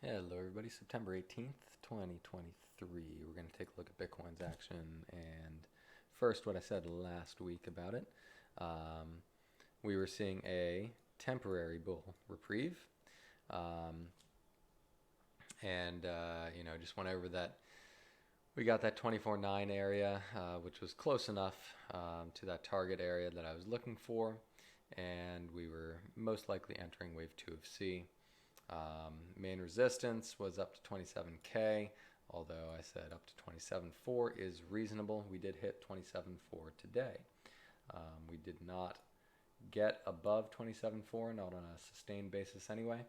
Hello everybody, September 18th, 2023. We're going to take a look at Bitcoin's action and first what I said last week about it. We were seeing a temporary bull reprieve just went over that. We got that 24.9 area, which was close enough to that target area that I was looking for, and we were most likely entering wave 2 of C. Main resistance was up to 27K, although I said up to 27.4 is reasonable. We did hit 27.4 today. We did not get above 27.4, not on a sustained basis anyway.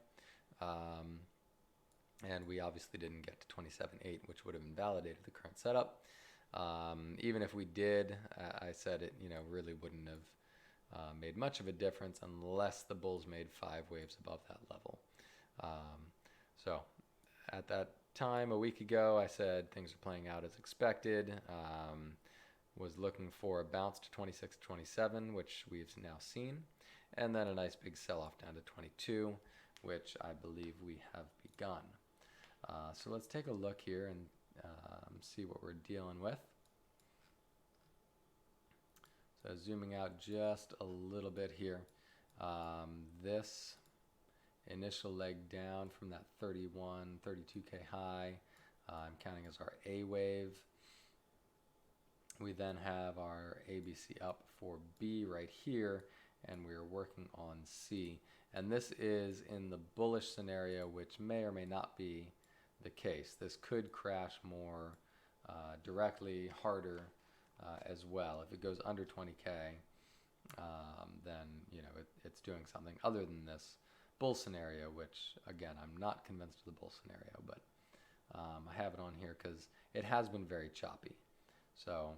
And we obviously didn't get to 27.8, which would have invalidated the current setup. Even if we did, I said it really wouldn't have made much of a difference unless the bulls made 5 waves above that level. So at that time a week ago, I said things are playing out as expected. Was looking for a bounce to 26, 27, which we've now seen, and then a nice big sell-off down to 22, which I believe we have begun. So let's take a look here and see what we're dealing with. So zooming out just a little bit here, this initial leg down from that 31, 32K high, I'm counting as our A wave. We then have our ABC up for B right here, and we're working on C. And this is in the bullish scenario, which may or may not be the case. This could crash more directly, harder as well. If it goes under 20K, then it's doing something other than this bull scenario, which again, I'm not convinced of the bull scenario, but I have it on here because it has been very choppy. So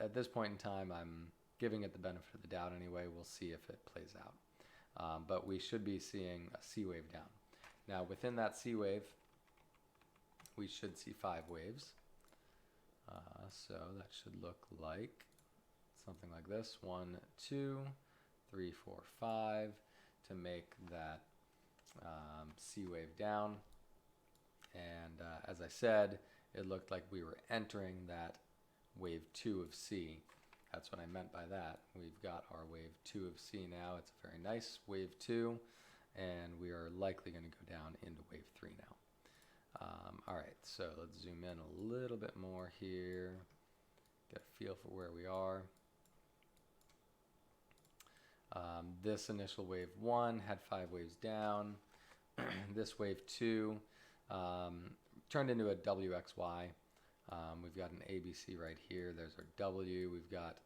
at this point in time, I'm giving it the benefit of the doubt anyway. We'll see if it plays out. But we should be seeing a C wave down. Now within that C wave, we should see 5 waves. So that should look like something like this. 1, 2, 3, 4, 5 to make that C wave down. And as I said, it looked like we were entering that wave 2 of C. That's what I meant by that. We've got our wave 2 of C now. It's a very nice wave 2, and we are likely going to go down into wave 3 now. All right, so let's zoom in a little bit more here, get a feel for where we are. This initial wave 1 had 5 waves down. This wave 2 turned into a WXY. We've got an ABC right here. There's our W. We've got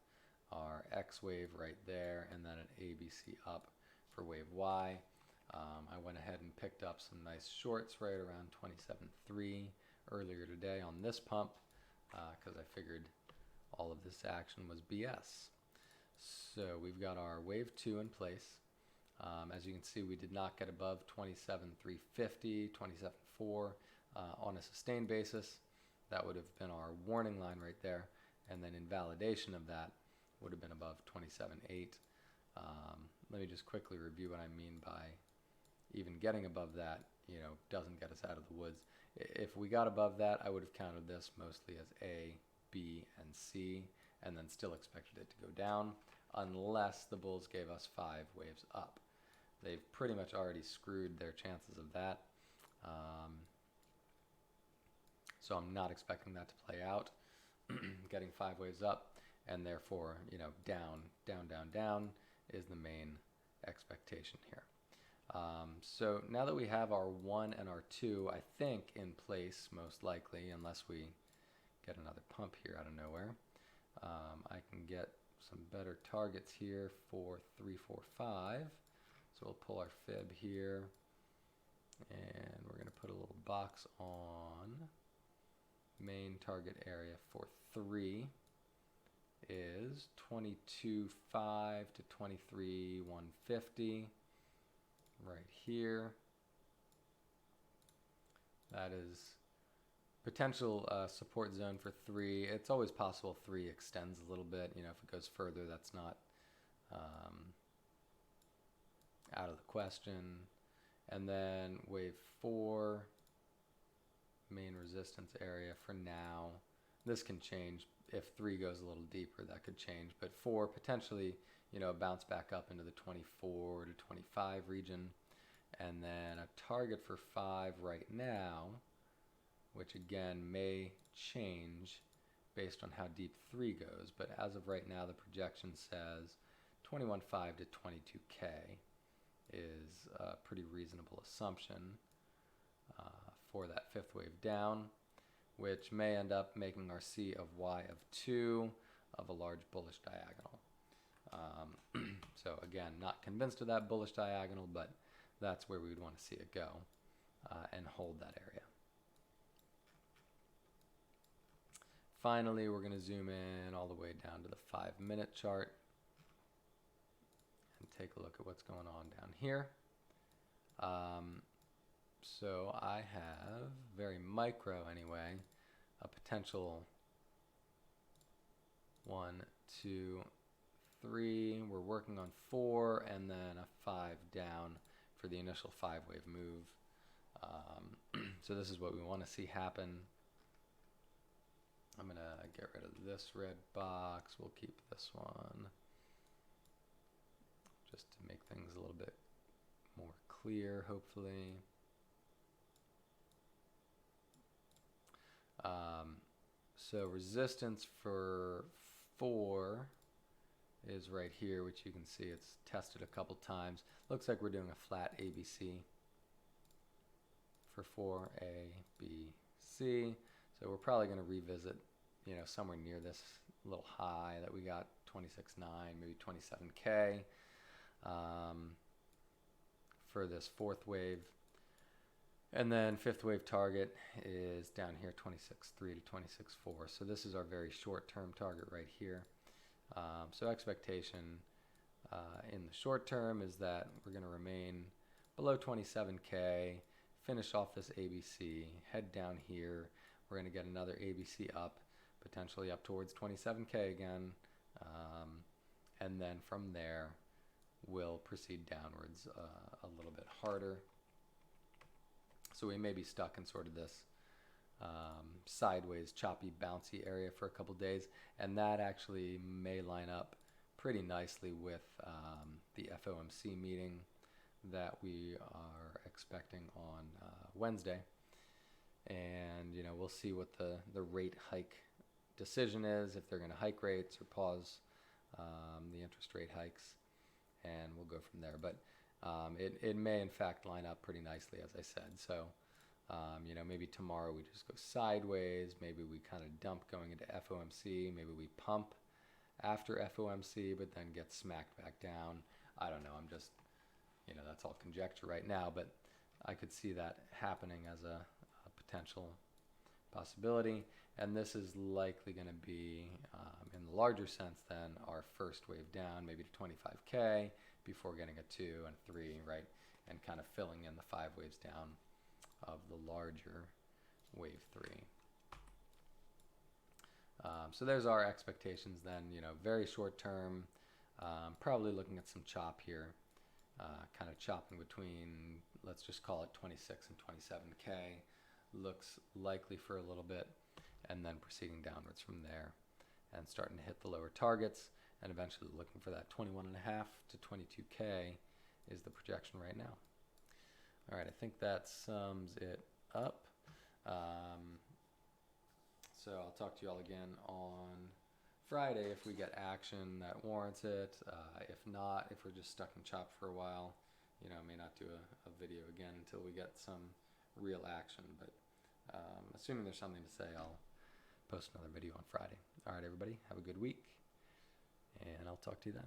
our X wave right there, and then an ABC up for wave Y. I went ahead and picked up some nice shorts right around 27.3 earlier today on this pump because I figured all of this action was BS. So we've got our wave 2 in place. As you can see, we did not get above 27.350, 27.4 on a sustained basis. That would have been our warning line right there, and then invalidation of that would have been above 27.8. Let me just quickly review what I mean by even getting above that, doesn't get us out of the woods. If we got above that, I would have counted this mostly as A, B, and C, and then still expected it to go down, unless the bulls gave us 5 waves up. They've pretty much already screwed their chances of that. So I'm not expecting that to play out, getting 5 waves up, and therefore, down, down, down, down is the main expectation here. So now that we have our 1 and our 2, I think, in place, most likely, unless we get another pump here out of nowhere, I can get some better targets here for 3, 4, 5. So we'll pull our fib here, and we're going to put a little box on. Main target area for 3 is 22.5 to 23.150 right here. That is potential support zone for 3. It's always possible 3 extends a little bit. If it goes further, that's not out of the question. And then wave 4 main resistance area for now. This can change. If 3 goes a little deeper, that could change. But 4, potentially, bounce back up into the 24 to 25 region. And then a target for 5 right now, which again may change based on how deep 3 goes. But as of right now, the projection says 21.5 to 22K is a pretty reasonable assumption for that 5th wave down, which may end up making our C of Y of 2 of a large bullish diagonal. So again, not convinced of that bullish diagonal, but that's where we would want to see it go and hold that area. Finally, we're going to zoom in all the way down to the 5-minute chart and take a look at what's going on down here. So I have, very micro anyway, a potential 1, 2, 3. We're working on 4 and then a 5 down for the initial 5-wave move. So this is what we want to see happen. I'm going to get rid of this red box. We'll keep this one just to make things a little bit more clear, hopefully. So resistance for 4 is right here, which you can see it's tested a couple times. Looks like we're doing a flat ABC for 4, A, B, C. So we're probably going to revisit, somewhere near this little high that we got, 26.9, maybe 27K for this 4th wave. And then 5th wave target is down here, 26.3 to 26.4. So this is our very short-term target right here. So expectation in the short term is that we're going to remain below 27K, finish off this ABC, head down here. We're going to get another ABC up, potentially up towards 27K again. And then from there, we'll proceed downwards a little bit harder. So we may be stuck in sort of this sideways, choppy, bouncy area for a couple days, and that actually may line up pretty nicely with the FOMC meeting that we are expecting on Wednesday. And we'll see what the rate hike decision is, if they're going to hike rates or pause the interest rate hikes, and we'll go from there. But it may in fact line up pretty nicely, as I said. So maybe tomorrow we just go sideways, maybe we kind of dump going into FOMC, maybe we pump after FOMC but then get smacked back down. I don't know, I'm just, that's all conjecture right now, but I could see that happening as a potential possibility. And this is likely going to be, in the larger sense, then our first wave down, maybe to 25K, before getting a 2 and 3, right, and kind of filling in the 5 waves down of the larger wave 3. So there's our expectations then, very short term, probably looking at some chop here, kind of chopping between, let's just call it 26 and 27K, looks likely for a little bit, and then proceeding downwards from there and starting to hit the lower targets, and eventually looking for that 21.5 to 22K is the projection right now. All right, I think that sums it up. So I'll talk to you all again on Friday if we get action that warrants it. If not, if we're just stuck in chop for a while, I may not do a video again until we get some real action. But assuming there's something to say, I'll post another video on Friday. All right, everybody, have a good week, and I'll talk to you then.